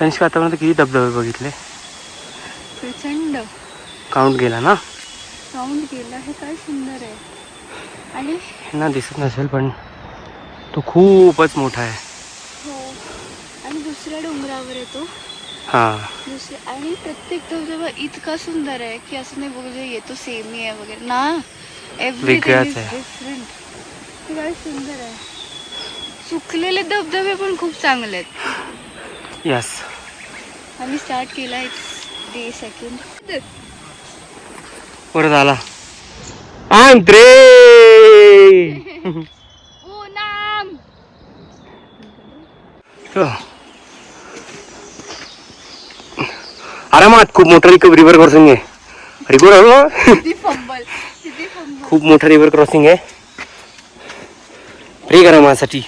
तनिष्का आतापर्यंत किती धबधबे बघितले? प्रचंड. काउंट गेला ना? काउंट गेला. हे काय सुंदर आहे. आणि ना दिसत नसेल पण तो खूपच मोठा आहे. हो. आणि दुसऱ्या डोंगरावर येतो. हां. आणि प्रत्येक धबधबा इतका सुंदर आहे की असं नाही बघू येतो सेम आहे वगैरे ना. Everything is different. हे काय सुंदर आहे. सुकलेले धबधबे पण खूप चांगले आहेत. यस. आम्ही स्टार्ट केला डे सेकंड. परत आला. आंत्रे पूनम. आरामात. खूप मोठा रिव्हर क्रॉसिंग आहे. खूप मोठा रिव्हर क्रॉसिंग आहे. फ्री करा माझ्यासाठी.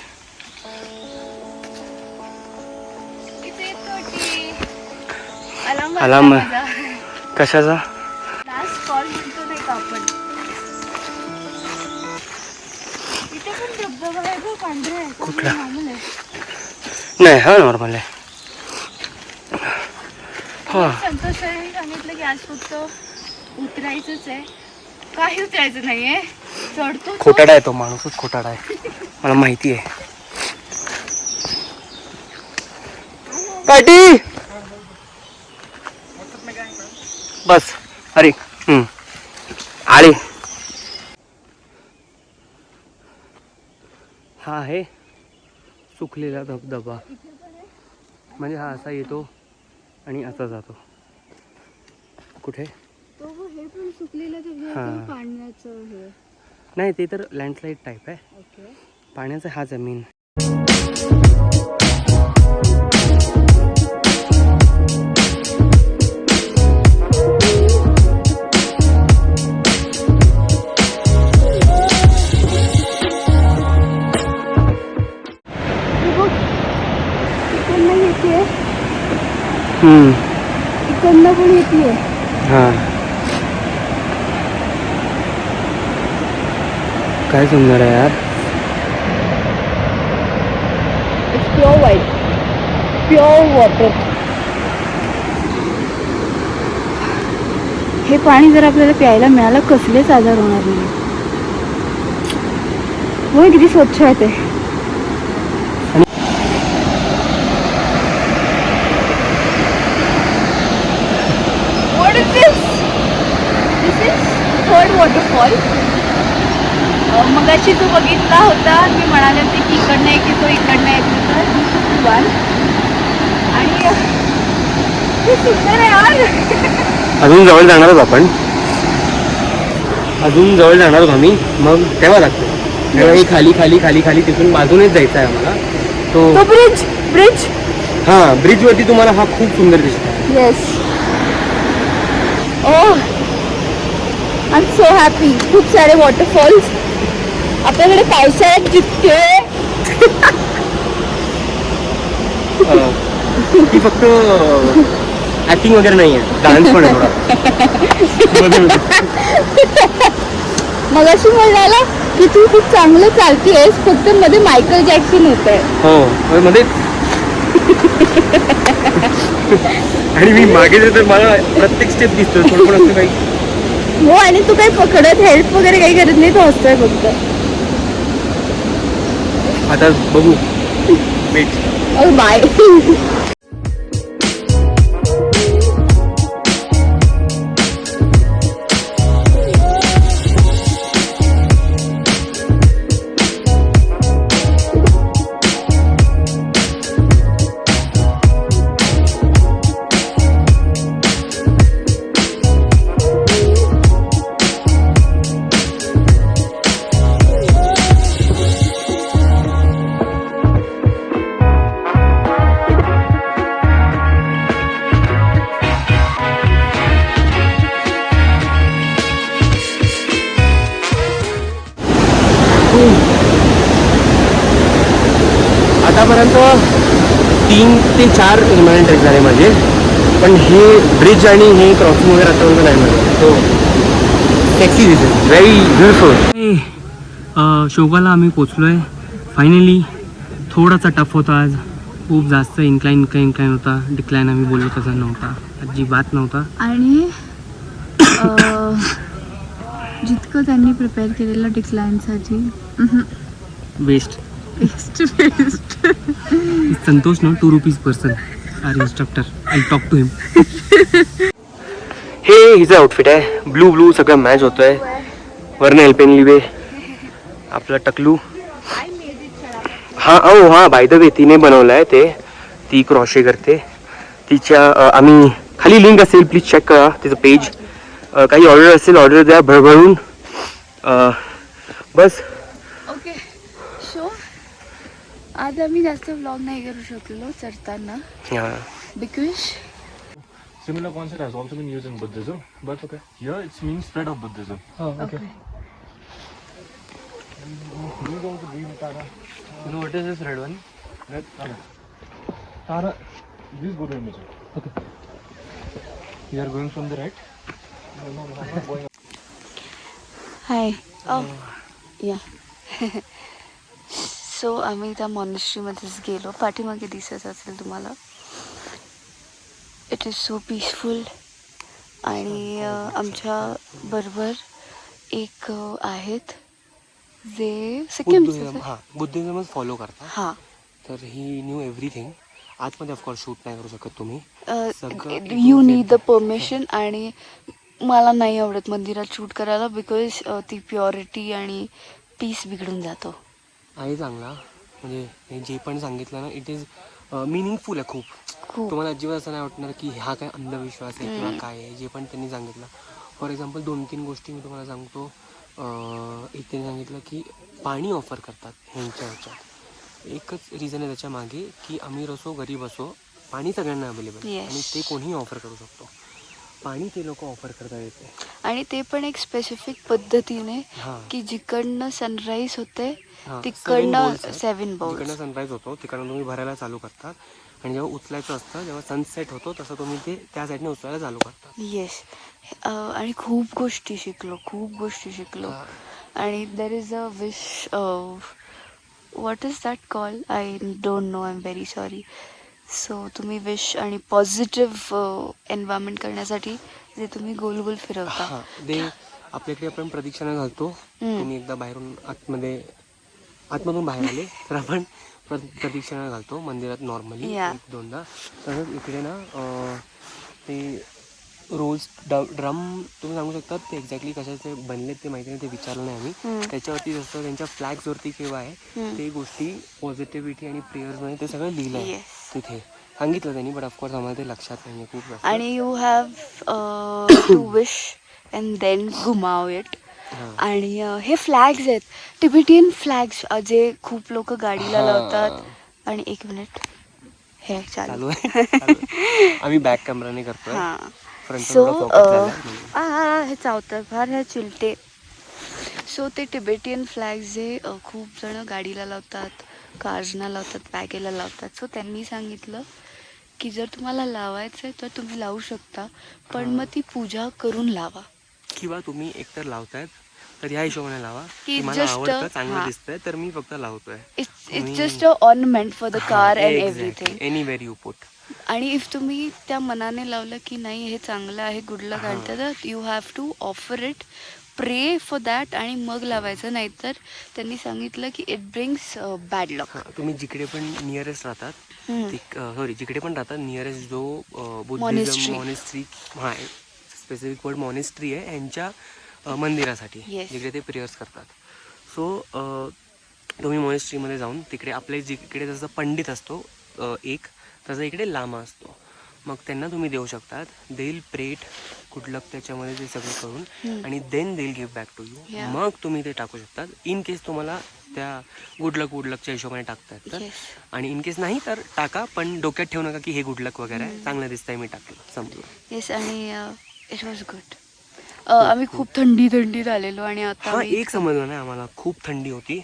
अलार्म कशाचा? लास्ट कॉल म्हणतो नाही का आपण. इथे पण धबधबा आहे गं, पांढरा आहे. कुठला? नॉर्मल आहे. नाही हा नॉर्मल आहे. संतोष सरांनी सांगितलं की आज फक्त उतरायचंच आहे. काही उतरायचं नाहीये. चढतो. खोटाडा आहे तो माणूसच. खोटाडा आहे. मला माहिती आहे. पाटी बस. अरे आले. हा आहे सुकलेला धबधबा. म्हणजे हा असा येतो आणि असा जातो. कुठे? तो हे पण सुकलेला धबधबा पाण्याचं हे. नाही ते तर लँडस्लाईड टाईप आहे. ओके. पाण्याचा हा जमीन. इकडनं पण येते. हां काय सुंदर आहे यार. It's pure white. Pure water. हे पाणी जर आपल्याला प्यायला मिळालं कसलेच आजार होणार नाही. होय किती स्वच्छ आहे ते. What is this? This is third waterfall. मगाशी तू बघितला होता. मी म्हणाले होते की इकडनं एक येतो इकडनं एक येतो. आणि ते सुंदर आहे यार. अजून जवळ जाणार आहोत आपण. अजून जवळ जाणार आहोत आम्ही. मग तेव्हा लागतो. तेव्हा ही खाली खाली खाली खाली तिथून बाजूनेच जायचं आहे आम्हाला. तो ब्रिज. हां ब्रिजवरती तुम्हाला हा खूप सुंदर दिसतो. Yes. Oh I am so happy. खूप सारे वॉटरफॉल्स आपल्याकडे पावसाळ्यात जितके. ती फक्त ऍक्टिंग वगैरे नाही आहे. डान्स पण आहे थोडा. मगाशी म्हणाला की तू खूप चांगलं चालतीयस. फक्त मध्ये मायकल जॅक्सन होत आहे. हो मध्ये. आणि मी मागे तर मला प्रत्येक स्टेप दिसतो थोडं पण असं काही. हो आणि तू काही पकडत हेल्प वगैरे काही करत नाही. तो हसतोय फक्त. आता बघू. वेट. बाय. आतापर्यंत 3 ते 4 रिमाइंड ट्रेक झाले माझे. पण हे ब्रिज आणि हे क्रॉसिंग वगैरे आतापर्यंत नाही मिळालं. So sexy this is very beautiful. शोगाला आम्ही पोचलो आहे फायनली. थोडासा टफ होता आज. खूप जास्त इन्क्लाइन होता. डिक्लाइन आम्ही बोललो तसा नव्हता, अजिबात नव्हता. आणि जितकं त्यांनी प्रिपेअर केलेलं डिक्लाइनसाठी waste. Best best. Santosh no 2 rupees person are instructor. I talk to him. हे हिचं आउटफिट आहे, ब्लू सगळं मॅच होतोय. वरनं एल्पेनलिबे आपला टकलू. हां बाय द वे तिने बनवलं आहे ते. ती क्रॉशे करते. तिच्या आम्ही खाली लिंक असेल, प्लीज चेक करा तिचं पेज. काही ऑर्डर असेल ऑर्डर द्या भरभरून. बस. ओके सो आज आम्ही जास्त व्लॉग नाही करू शकलो चढताना because Similar concept has also been used in Buddhism, but okay, here it means spread of Buddhism. Okay These also green Tara. You know what is this red one? Red Tara. Tara. These go to image. You are going from the right? No, I'm not going. हाय या so आम्ही त्या मॉनेस्ट्रीमध्येच गेलो. पाठीमागे दिसत असेल तुम्हाला. It is so peaceful. आणि आमच्या बरोबर एक आहेत जे सिक्कीमचे. बुद्धिझमच फॉलो करता. हां तर ही न्यू एव्हरीथिंग. आतमध्ये ऑफकोर्स शूट नाही करू शकत तुम्ही. You need the permission. आणि मला नाही आवडत मंदिरात शूट करायला बिकॉज ती प्युरिटी आणि पीस बिघडून जातो. आहे चांगला. म्हणजे हे जे पण सांगितलं ना इट इज मिनिंगफुल आहे खूप. तुम्हाला अजिबात असं नाही वाटणार की हा काय अंधविश्वास आहे किंवा काय आहे. जे पण त्यांनी सांगितलं, फॉर एक्झाम्पल 2-3 गोष्टी मी तुम्हाला सांगतो. एक त्यांनी सांगितलं की पाणी ऑफर करतात ह्याच्यात. एकच रिझन आहे त्याच्या मागे की अमीर असो गरीब असो पाणी सगळ्यांना अवेलेबल आहे. आणि ते कोणीही ऑफर करू शकतो. पाणी ते लोक ऑफर करतात येते. आणि ते पण एक स्पेसिफिक पद्धतीने हां की जिकडनं सनराईज होते हां, तिकडनं 7 7 बॉल्स. बॉल्स. जिकडनं सनराईज होतो तिकडनं तुम्ही भरायला चालू करतात. आणि जेव्हा उचलायचं असतं जेव्हा सनसेट होतो तसं तुम्ही ते त्या साईडने उचलायला चालू करतात. येस. आणि खूप गोष्टी शिकलो. आणि there is a wish. What is that call? I don't know. I am very sorry. So तुम्ही विश आणि पॉझिटिव्ह एन्व्हायरमेंट करण्यासाठी जे तुम्ही गोल गोल फिरवता. हां ते आपल्याकडे आपण प्रदक्षिणा घालतो. तुम्ही एकदा बाहेरून आतमधून बाहेर आले तर आपण प्रदक्षिणा घालतो मंदिरात नॉर्मली Yeah. 1-2दा. तसंच इकडे ना ते रोज ड्रम तुम्ही सांगू शकता ते एक्झॅक्टली कशाचे बनलेत ते माहिती नाही, ते विचारलं नाही आम्ही. त्याच्यावरती जसं त्यांच्या फ्लॅग्सवरती केव्हा आहे ते गोष्टी पॉझिटिव्हिटी आणि प्रेयर्समध्ये ते सगळं लिहिलं आहे तिथे. सांगितलं त्यांनी बट ऑफकोर्स आम्हाला ते लक्षात नाही आहे खूप जास्त. आणि you have to wish and then घुमाव इट. आणि हे फ्लॅग्स आहेत टिबेटियन फ्लॅग्स जे खूप लोक गाडीला लावतात. आणि 1 मिनिट हे चालू आहे. आम्ही बॅक कॅमेराने करतोय. हां. फ्रंट सो झाला. हे चावतं फार हे चिलटे. सो ते टिबेटियन फ्लॅग्स जे खूप जण गाडीला लावतात, कार्सना लावतात, बॅगेला लावतात. सो त्यांनी सांगितलं की जर तुम्हाला लावायचं आहे तर तुम्ही लावू शकता, पण मग ती पूजा करून लावा. किंवा तुम्ही एकतर लावतायत तर ह्या हिशोबाने लावा की की मला just, आवडतं चांगलं हां. दिसतंय तर मी फक्त लावतोय. It's just a ornament for the car and everything. Anywhere you put. आणि इफ तुम्ही त्या मनाने लावलं की नाही हे चांगलं आहे, गुड लक आणतं, तर you have to offer it, pray for that आणि मग लावायचं. नाहीतर त्यांनी सांगितलं की इट ब्रिंग्स बॅड लक. तुम्ही जिकडे पण नियरेस्ट राहतात जिकडे पण राहतात नियरेस्ट जो बुद्धिझम Monastery. मॉनेस्ट्री हा स्पेसिफिक वर्ड मॉनेस्ट्री आहे यांच्या मंदिरासाठी Yes. जिकडे ते प्रेयर्स करतात. सो तुम्ही मॉनेस्ट्रीमध्ये जाऊन तिकडे आपले जिकडे जसं पंडित असतो एक तसं इकडे लामा असतो. मग त्यांना तुम्ही देऊ शकतात. देईल प्रेट गुड लक त्याच्यामध्ये ते सगळं करून आणि देन देईल give back to you. Yeah. मग तुम्ही ते टाकू शकतात इन केस तुम्हाला त्या गुड लकच्या हिशोबाने टाकतात तर. Yes. आणि इन केस नाही तर टाका, पण डोक्यात ठेवू नका की हे गुड लक वगैरे आहे, चांगलं दिसतंय मी टाकलं, समजलं. येस. आणि इट वॉज गुड. आम्ही खूप थंडीत आलेलो आणि आता हा एक समजलं नाही आम्हाला, खूप थंडी होती.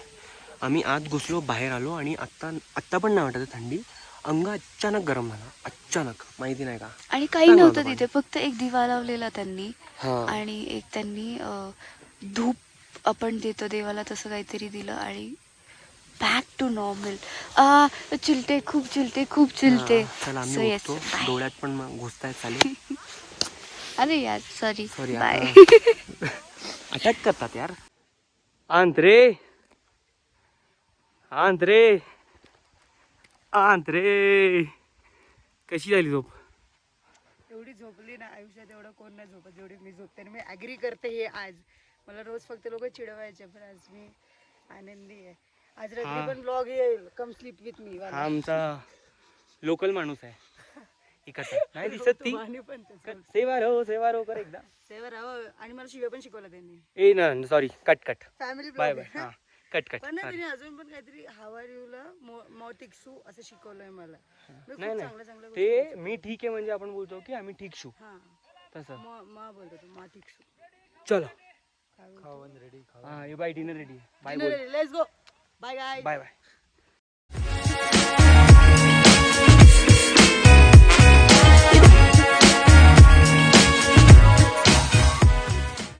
आम्ही आत घुसलो बाहेर आलो आणि आत्ता पण नाही वाटत थंडी. अंग अचानक गरम झाला, अचानक, माहिती नाही का. आणि काही नव्हतं तिथे, फक्त एक दिवा लावलेला त्यांनी आणि एक त्यांनी धूप आपण देतो देवाला तसं काहीतरी दिलं आणि बॅक टू नॉर्मल. चिलते खूप चिलते. चला So आम्ही yes, उठतो. bye. डोळ्यात पण घुसतायत चालेल. अरे यार सॉरी सॉरी बाय. अटॅक करतात यार. आंत्रे कशी झाली झोप? एवढी झोपली ना आयुष्यात एवढं कोण नाही झोपत जेवढी मी झोपते आणि मी ॲग्री करते हे आज. मला रोज फक्त लोक चिडवायचे पण आज मी आनंदी आहे. आज रात्री पण ब्लॉग येईल कम स्लीप विथ मी. हा आमचा लोकल माणूस आहे इकडचा. नाही दिसत ती. पण सेवारो कर एकदा. सेवा राहावं आणि मला शिव्या पण शिकवला त्यांनी. ए ना sorry cut family by blog bye. हा कट पण ना त्यांनी अजून पण काहीतरी हावारीला मोटिक्सू असं शिकवलंय मला. मी खूप नाही चांगल्या चांगल्या ते मी ठीक आहे म्हणजे आपण बोलतो की आम्ही ठीक शू हा तसं. मा बोलतो तू माटिक्सू. चलो हा ये बाय डिनर रेडी. बाय बोल. Let's go bye guys. Bye bye.